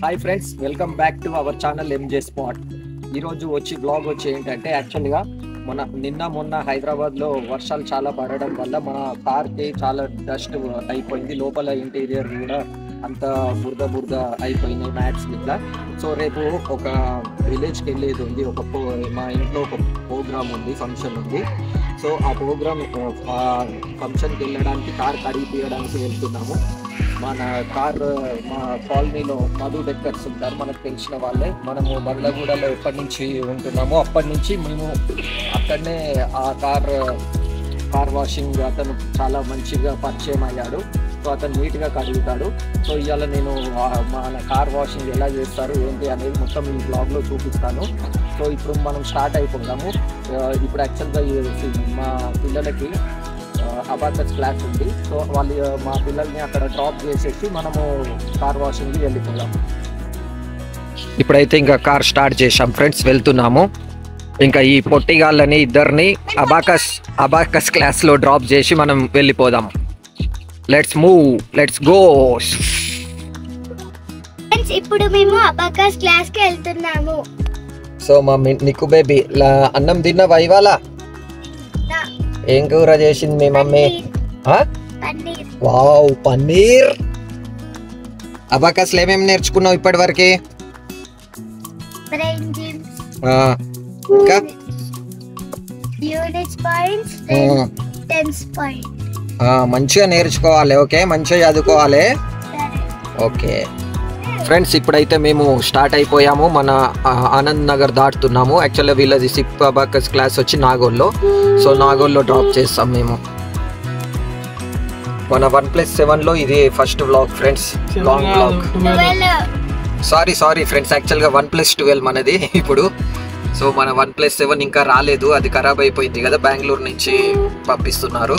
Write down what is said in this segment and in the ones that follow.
Hi friends, welcome back to our channel M J spot. ఈరోజు blog వచ్చి ఏంటంటే యాక్చువల్గా మొన్న హైదరాబాద్లో వర్షాలు చాలా పడడం వల్ల మన కార్కి చాలా డస్ట్ అయిపోయింది. లోపల ఇంటీరియర్ కూడా అంత బురద అయిపోయినాయి మ్యాట్స్ మీద. సో రేపు ఒక విలేజ్కి వెళ్ళేది ఉంది, మా ఇంట్లో ఒక ప్రోగ్రామ్ ఉంది, ఫంక్షన్ ఉంది. సో ఆ ప్రోగ్రామ్ ఫంక్షన్కి వెళ్ళడానికి కార్ కడిగి తీయడానికి వెళ్తున్నాము. మన మా కాలనీలో మధు డెక్కర్స్ ఉంటారు, మనకు తెలిసిన వాళ్ళే. మనము బండ్లగూడలో ఎప్పటి నుంచి ఉంటున్నామో అప్పటి నుంచి మేము అక్కడనే ఆ కార్ వాషింగ్ అతను చాలా మంచిగా పరిచయం అయ్యాడు. సో అతను నీట్గా కడుగుతాడు. సో ఇవాళ నేను మన కార్ వాషింగ్ ఎలా చేస్తారు ఏంటి అనేది మొత్తం ఈ బ్లాగ్లో చూపిస్తాను. సో ఇప్పుడు మనం స్టార్ట్ అయిపోతాము. ఇప్పుడు యాక్చువల్గా మా పిల్లలకి అబాకస్ క్లాస్ ఉంది. సో మా పిల్లల్ని అక్కడ డ్రాప్ చేసేసి మనము కార్ వాషింగ్కి వెళ్ళిపోయాం. ఇప్పుడైతే ఇంకా కార్ స్టార్ట్ చేసాం ఫ్రెండ్స్, వెళ్తున్నాము. ఇంకా ఈ పొట్టిగాళ్ళని ఇద్దరిని అబాకస్ క్లాస్లో డ్రాప్ చేసి మనం వెళ్ళిపోదాం. Let's move, let's go. ఇప్పుడు మేము అబాకస్ క్లాస్కి వెళ్తున్నాము. సో మా నిక్కు బేబీ అన్నం తిన్నావా ఇవాళ? ఏం కూర చేసింది మీ మమ్మీ? వావ్, పన్నీర్. అబాకస్లో ఏమేమి నేర్చుకున్నావు ఇప్పటి వరకు? ఇంకా మంచిగా నేర్చుకోవాలి, ఓకే? మంచిగా చదువుకోవాలి, ఓకే ఫ్రెండ్స్. ఇప్పుడైతే మేము స్టార్ట్ అయిపోయాము, మన ఆనంద్ నగర్ దాటుతున్నాము. యాక్చువల్గా వీళ్ళది సిప్ అబాకస్ క్లాస్ వచ్చి నాగోల్లో. సో నాగోల్లో డ్రాప్ చేస్తాం మేము. మన 1+7లో ఇది first vlog friends, long vlog. Sorry friends, యాక్చువల్గా 1+12 మనది ఇప్పుడు. సో మన 1+7 ఇంకా రాలేదు, అది ఖరాబ్ అయిపోయింది కదా, బెంగళూరు నుంచి పంపిస్తున్నారు.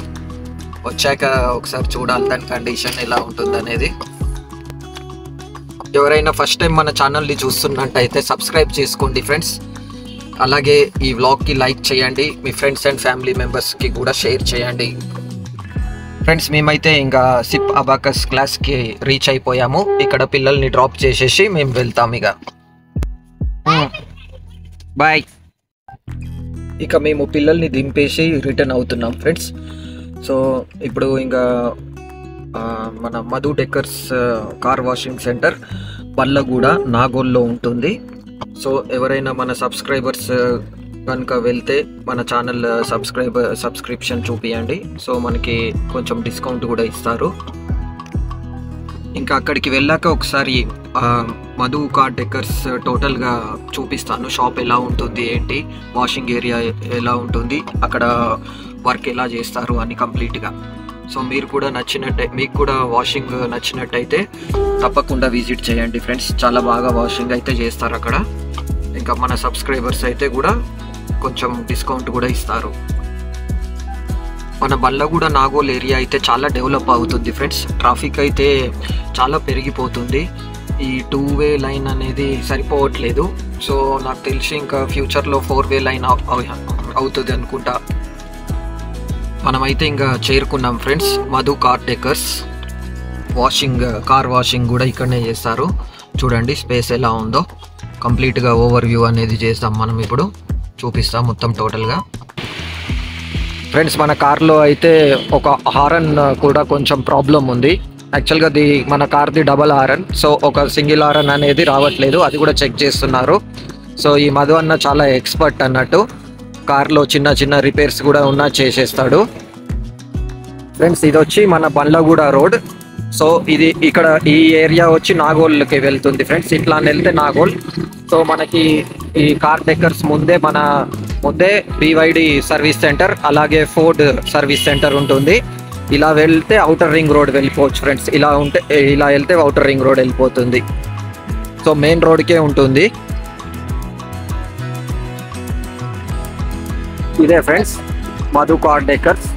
వచ్చాక ఒకసారి చూడాలి దాని కండిషన్ ఎలా ఉంటుంది అనేది. ఎవరైనా ఫస్ట్ టైం మన ఛానల్ని చూస్తున్నట్టయితే సబ్స్క్రైబ్ చేసుకోండి ఫ్రెండ్స్. అలాగే ఈ వ్లాగ్కి లైక్ చేయండి, మీ ఫ్రెండ్స్ అండ్ ఫ్యామిలీ మెంబర్స్కి కూడా షేర్ చేయండి ఫ్రెండ్స్. మేమైతే ఇంకా సిప్ అబాకస్ క్లాస్కి రీచ్ అయిపోయాము. ఇక్కడ పిల్లల్ని డ్రాప్ చేసేసి మేము వెళ్తాం ఇక. బాయ్. ఇక మేము పిల్లల్ని దింపేసి రిటర్న్ అవుతున్నాం ఫ్రెండ్స్. సో ఇప్పుడు ఇంకా మన మధు డెక్కర్స్ కార్ వాషింగ్ సెంటర్ పల్లగూడ నాగోల్లో ఉంటుంది. సో ఎవరైనా మన సబ్స్క్రైబర్స్ కనుక వెళ్తే మన ఛానల్ సబ్స్క్రిప్షన్ చూపియండి. సో మనకి కొంచెం డిస్కౌంట్ కూడా ఇస్తారు. ఇంకా అక్కడికి వెళ్ళాక ఒకసారి మధు కార్ డెక్కర్స్ టోటల్గా చూపిస్తాను. షాప్ ఎలా ఉంటుంది, ఏంటి వాషింగ్ ఏరియా ఎలా ఉంటుంది, అక్కడ వర్క్ ఎలా చేస్తారు అని కంప్లీట్గా. సో మీకు కూడా వాషింగ్ నచ్చినట్టయితే తప్పకుండా విజిట్ చేయండి ఫ్రెండ్స్. చాలా బాగా వాషింగ్ అయితే చేస్తారు అక్కడ. ఇంకా మన సబ్స్క్రైబర్స్ అయితే కూడా కొంచెం డిస్కౌంట్ కూడా ఇస్తారు. మన బండ్లగూడ నాగోల్ ఏరియా అయితే చాలా డెవలప్ అవుతుంది ఫ్రెండ్స్. ట్రాఫిక్ అయితే చాలా పెరిగిపోతుంది. ఈ 2-వే లైన్ అనేది సరిపోవట్లేదు. సో నాకు తెలిసి ఇంకా ఫ్యూచర్లో 4-వే లైన్ అవుతుంది అనుకుంటా. మనమైతే ఇంకా చేరుకున్నాం friends Madhu car decors. Car washing కూడా ఇక్కడనే చేస్తారు. చూడండి స్పేస్ ఎలా ఉందో, కంప్లీట్గా ఓవర్ వ్యూ అనేది చేస్తాం మనం. ఇప్పుడు చూపిస్తాం మొత్తం టోటల్గా ఫ్రెండ్స్. మన కార్లో అయితే ఒక హారన్ కూడా కొంచెం ప్రాబ్లం ఉంది. యాక్చువల్గా మన కార్ది డబల్ హారన్. సో ఒక సింగిల్ హారన్ అనేది రావట్లేదు, అది కూడా చెక్ చేస్తున్నారు. సో ఈ మధు అన్న చాలా ఎక్స్పర్ట్ అన్నట్టు, కార్లో చిన్న రిపేర్స్ కూడా చేసేస్తాడు ఫ్రెండ్స్. ఇది వచ్చి మన బండ్లగూడ రోడ్. సో ఇక్కడ ఈ ఏరియా వచ్చి నాగోల్కి వెళ్తుంది ఫ్రెండ్స్. ఇట్లా వెళ్తే నాగోల్. సో మనకి ఈ కార్ డెక్కర్స్ ముందే BYD సర్వీస్ సెంటర్, అలాగే ఫోర్డ్ సర్వీస్ సెంటర్ ఉంటుంది. ఇలా వెళ్తే అవుటర్ రింగ్ రోడ్ వెళ్ళిపోవచ్చు ఫ్రెండ్స్. ఇలా వెళ్తే అవుటర్ రింగ్ రోడ్ వెళ్ళిపోతుంది. సో మెయిన్ రోడ్కే ఉంటుంది. ఇదే ఫ్రెండ్స్ మధు కార్ డెక్కర్స్.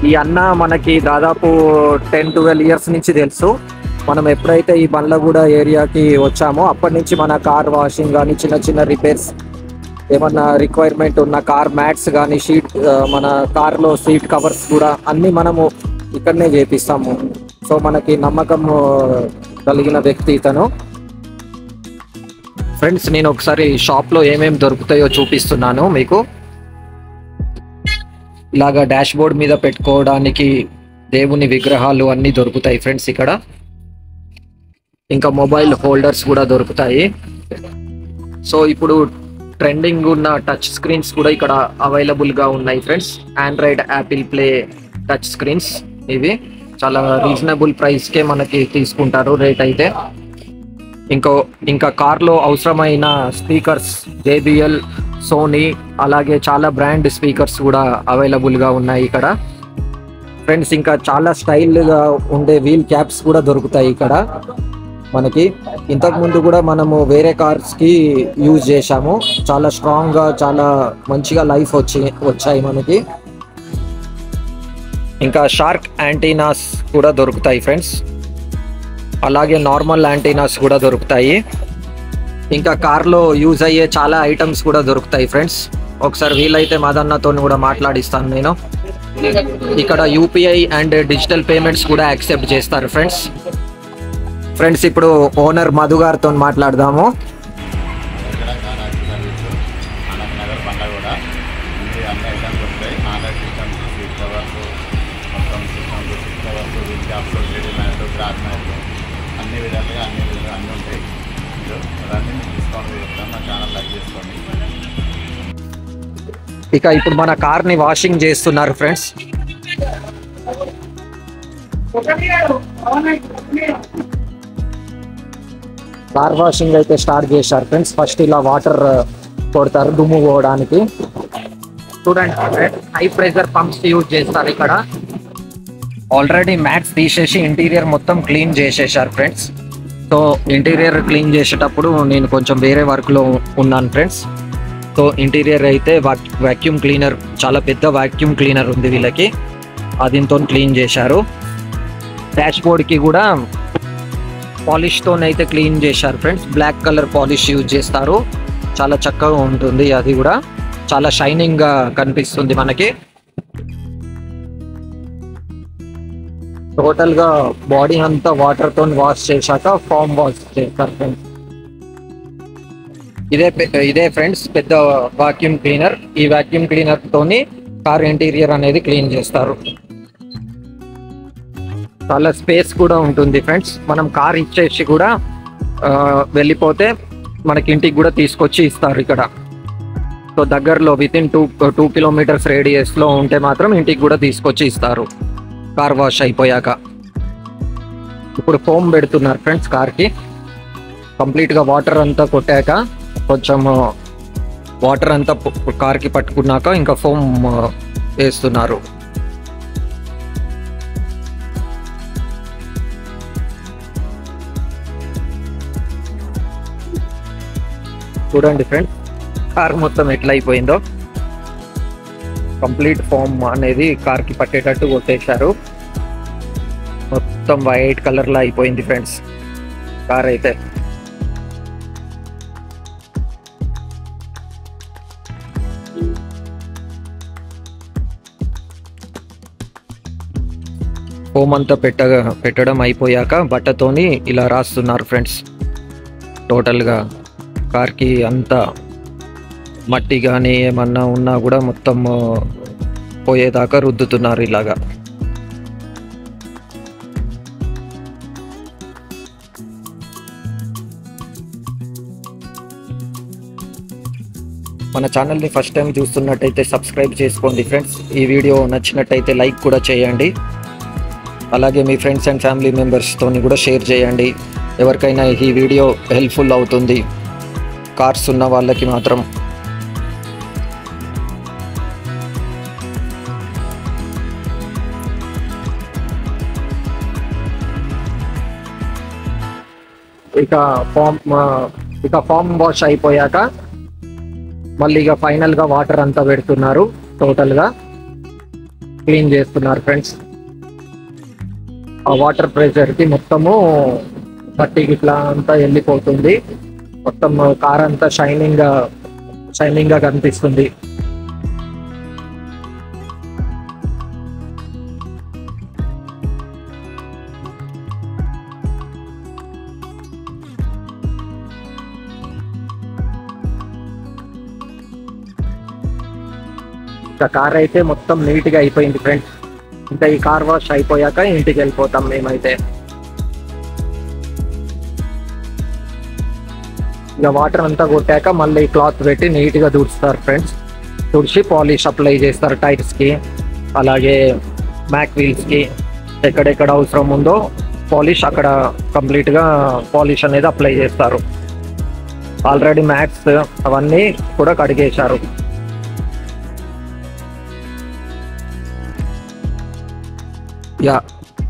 ఈ అన్న మనకి దాదాపు 10-12 ఇయర్స్ నుంచి తెలుసు. మనం ఎప్పుడైతే ఈ బండ్లగూడ ఏరియాకి వచ్చామో అప్పటి నుంచి మన కార్ వాషింగ్ కానీ చిన్న రిపేర్స్, ఏమన్నా రిక్వైర్మెంట్ ఉన్న కార్ మ్యాట్స్ కానీ, మన కార్లో సీట్ కవర్స్ కూడా అన్నీ మనము ఇక్కడనే చేపిస్తాము. సో మనకి నమ్మకం కలిగిన వ్యక్తి ఇతను. ఫ్రెండ్స్ నేను ఒకసారి షాప్లో ఏమేమి దొరుకుతాయో చూపిస్తున్నాను మీకు. ఇలాగా డాష్ బోర్డ్ మీద పెట్టుకోవడానికి దేవుని విగ్రహాలు అన్నీ దొరుకుతాయి ఫ్రెండ్స్ ఇక్కడ. ఇంకా మొబైల్ హోల్డర్స్ కూడా దొరుకుతాయి. సో ఇప్పుడు ట్రెండింగ్ ఉన్న టచ్ స్క్రీన్స్ కూడా ఇక్కడ అవైలబుల్గా ఉన్నాయి friends. Android, Apple play touch screens ఇవి చాలా రీజనబుల్ ప్రైస్కే మనకి తీసుకుంటారు రేట్ అయితే. ఇంకా కార్లో అవసరమైన స్పీకర్స్ JBL, సోనీ అలాగే చాలా బ్రాండ్ స్పీకర్స్ కూడా అవైలబుల్గా ఉన్నాయి ఇక్కడ ఫ్రెండ్స్. ఇంకా చాలా స్టైల్గా ఉండే వీల్ క్యాప్స్ కూడా దొరుకుతాయి ఇక్కడ మనకి. ఇంతకుముందు కూడా మనము వేరే కార్స్కి యూజ్ చేశాము. చాలా స్ట్రాంగ్గా చాలా మంచిగా లైఫ్ వచ్చాయి మనకి. ఇంకా షార్క్ యాంటీనాస్ కూడా దొరుకుతాయి ఫ్రెండ్స్. అలాగే నార్మల్ యాంటీనాస్ కూడా దొరుకుతాయి. ఇంకా కార్లో యూజ్ అయ్యే చాలా ఐటమ్స్ కూడా దొరుకుతాయి ఫ్రెండ్స్. ఒకసారి వీలైతే మాదన్నతో కూడా మాట్లాడిస్తాను నేను. ఇక్కడ UPI అండ్ డిజిటల్ పేమెంట్స్ కూడా యాక్సెప్ట్ చేస్తారు ఫ్రెండ్స్. ఇప్పుడు ఓనర్ మధు గారితో మాట్లాడదాము. అన్ని విధాలుగా అన్నీ ఉంటాయి. రన్నింగ్ డిస్కౌంట్ చేస్తాం, మా ఛానల్ లైక్ చేసుకోండి. ఇక ఇప్పుడు మన కార్ని వాషింగ్ చేస్తున్నారు ఫ్రెండ్స్. కార్ వాషింగ్ అయితే స్టార్ట్ చేశారు ఫ్రెండ్స్. ఫస్ట్ ఇలా వాటర్ కొడతారు దుమ్ము పోవడానికి. చూడండి హై ప్రెషర్ పంప్స్ యూజ్ చేస్తారు ఇక్కడ. ఆల్రెడీ మ్యాట్స్ తీసేసి ఇంటీరియర్ మొత్తం క్లీన్ చేసేసారు ఫ్రెండ్స్. సో ఇంటీరియర్ క్లీన్ చేసేటప్పుడు నేను కొంచెం వేరే వర్క్లో ఉన్నాను ఫ్రెండ్స్. సో ఇంటీరియర్ అయితే వాక్యూమ్ క్లీనర్, చాలా పెద్ద వాక్యూమ్ క్లీనర్ ఉంది వీళ్ళకి, దీంతో క్లీన్ చేశారు. డాష్ బోర్డ్కి కూడా పాలిష్తోనైతే క్లీన్ చేశారు friends. Black colour polish use చేస్తారు, చాలా చక్కగా ఉంటుంది. అది కూడా చాలా షైనింగ్గా కనిపిస్తుంది మనకి. టోటల్గా బాడీ అంతా వాటర్తో వాష్ చేశాక ఫామ్ వాష్ చేస్తారు ఫ్రెండ్స్. ఇదే ఫ్రెండ్స్ పెద్ద వాక్యూమ్ క్లీనర్. ఈ వాక్యూమ్ క్లీనర్ తోని కార్ ఇంటీరియర్ అనేది క్లీన్ చేస్తారు. చాలా స్పేస్ కూడా ఉంటుంది ఫ్రెండ్స్. మనం కార్ ఇచ్చేసి కూడా వెళ్ళిపోతే మనకి ఇంటికి కూడా తీసుకొచ్చి ఇస్తారు ఇక్కడ. సో దగ్గరలో వితిన్ 2 కిలోమీటర్స్ రేడియస్లో ఉంటే మాత్రం ఇంటికి కూడా తీసుకొచ్చి ఇస్తారు కార్ వాష్ అయిపోయాక. ఇప్పుడు ఫోమ్ పెడుతున్నారు ఫ్రెండ్స్ కార్కి. కంప్లీట్గా వాటర్ అంతా కొట్టాక, కొంచెం వాటర్ అంతా కార్కి పట్టుకున్నాక ఇంకా ఫోమ్ వేస్తున్నారు. చూడండి ఫ్రెండ్స్ కార్ మొత్తం ఎట్లా అయిపోయిందో. కంప్లీట్ ఫోమ్ అనేది కార్కి పట్టేటట్టు కొట్టేశారు. మొత్తం వైట్ కలర్లో అయిపోయింది ఫ్రెండ్స్ కార్ అయితే. ఫోమ్ అంతా పెట్టడం అయిపోయాక బట్టతోని ఇలా రాస్తున్నారు ఫ్రెండ్స్. టోటల్గా కార్కి అంతా మట్టి కానీ ఏమన్నా ఉన్నా కూడా మొత్తం పోయేదాకా రుద్దుతున్నారు ఇలాగా. మన ఛానల్ని ఫస్ట్ టైం చూస్తున్నట్టయితే సబ్స్క్రైబ్ చేసుకోండి ఫ్రెండ్స్. ఈ వీడియో నచ్చినట్టయితే లైక్ కూడా చేయండి. అలాగే మీ ఫ్రెండ్స్ అండ్ ఫ్యామిలీ మెంబర్స్తో కూడా షేర్ చేయండి. ఎవరికైనా ఈ వీడియో హెల్ప్ఫుల్ అవుతుంది, కార్స్ ఉన్న వాళ్ళకి మాత్రం. ఇక ఫామ్ వాష్ అయిపోయాక మళ్ళీ ఇక ఫైనల్గా వాటర్ అంతా పెడుతున్నారు. టోటల్గా క్లీన్ చేస్తున్నారు ఫ్రెండ్స్. ఆ వాటర్ ప్రెషర్కి మొత్తము మట్టి ఇట్లా అంతా వెళ్ళిపోతుంది. మొత్తం కార్ అంతా షైనింగ్గా కనిపిస్తుంది. ఇంకా కార్ అయితే మొత్తం నీట్గా అయిపోయింది ఫ్రెండ్స్. ఇంకా ఈ కార్ వాష్ అయిపోయాక ఇంటికి వెళ్ళిపోతాం మేమైతే. ఇక వాటర్ అంతా కొట్టాక మళ్ళీ క్లాత్ పెట్టి నీట్గా తుడుస్తారు ఫ్రెండ్స్. తుడిచి పాలిష్ అప్లై చేస్తారు టైర్స్కి, అలాగే మ్యాక్ వీల్స్కి. ఎక్కడెక్కడ అవసరం ఉందో పాలిష్ అక్కడ కంప్లీట్గా పాలిష్ అనేది అప్లై చేస్తారు. ఆల్రెడీ మ్యాట్స్ అవన్నీ కూడా కడిగేశారు. యా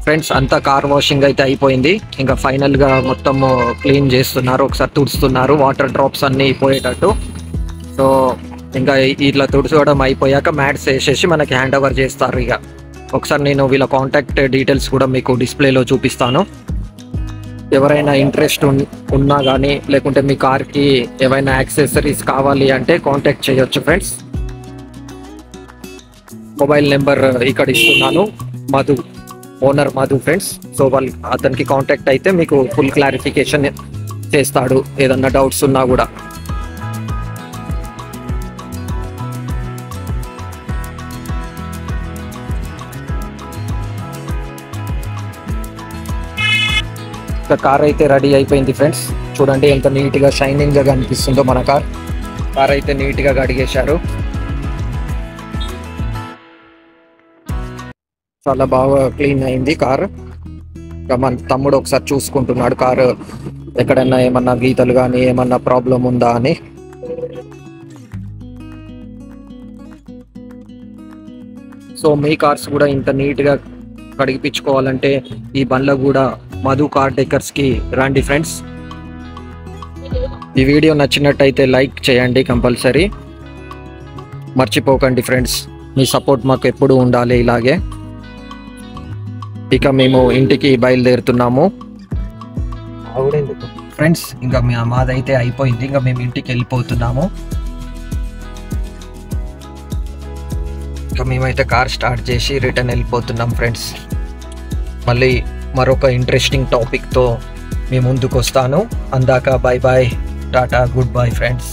ఫ్రెండ్స్, అంతా కార్ వాషింగ్ అయితే అయిపోయింది. ఇంకా ఫైనల్గా మొత్తం క్లీన్ చేస్తున్నారు, ఒకసారి తుడుస్తున్నారు వాటర్ డ్రాప్స్ అన్నీ పోయేటట్టు. సో ఇంకా ఇట్లా తుడుచుకోవడం అయిపోయాక మ్యాట్స్ వేసేసి మనకి హ్యాండ్ ఓవర్ చేస్తారు. ఇక ఒకసారి నేను వీళ్ళ కాంటాక్ట్ డీటెయిల్స్ కూడా మీకు డిస్ప్లేలో చూపిస్తాను. ఎవరైనా ఇంట్రెస్ట్ ఉన్నా కానీ, లేకుంటే మీ కార్కి ఏవైనా యాక్సెసరీస్ కావాలి అంటే కాంటాక్ట్ చేయొచ్చు ఫ్రెండ్స్. మొబైల్ నెంబర్ ఇక్కడ ఇస్తున్నాను, Madhu, owner Madhu friends. So అతనికి కాంటాక్ట్ అయితే మీకు ఫుల్ క్లారిఫికేషన్ చేస్తాడు ఏదన్నా డౌట్స్ ఉన్నా కూడా. కార్ అయితే రెడీ అయిపోయింది ఫ్రెండ్స్. చూడండి ఎంత నీట్గా షైనింగ్గా కనిపిస్తుందో మన కార్ అయితే నీట్గా కడిగేశారు. చాలా బాగా క్లీన్ అయింది కార్. మన తమ్ముడు ఒకసారి చూసుకుంటున్నాడు కారు ఎక్కడైనా ఏమన్నా గీతలు కానీ ఏమన్నా ప్రాబ్లం ఉందా అని. సో మీ కార్స్ కూడా ఇంత నీట్గా కడిగిపించుకోవాలంటే ఈ బండ్ల కూడా మధు కార్ డెకర్స్కి రండి ఫ్రెండ్స్. ఈ వీడియో నచ్చినట్టయితే లైక్ చేయండి కంపల్సరీ, మర్చిపోకండి ఫ్రెండ్స్. మీ సపోర్ట్ మాకు ఎప్పుడు ఉండాలి ఇలాగే. ఇక మేము ఇంటికి బయలుదేరుతున్నాము ఫ్రెండ్స్. ఇంకా మాదైతే అయిపోయింది, ఇంకా మేము ఇంటికి వెళ్ళిపోతున్నాము. ఇంకా మేమైతే కార్ స్టార్ట్ చేసి రిటర్న్ వెళ్ళిపోతున్నాం ఫ్రెండ్స్. మళ్ళీ మరొక ఇంట్రెస్టింగ్ టాపిక్తో మీ ముందుకు వస్తాను. అందాక bye bye, tata, good bye friends.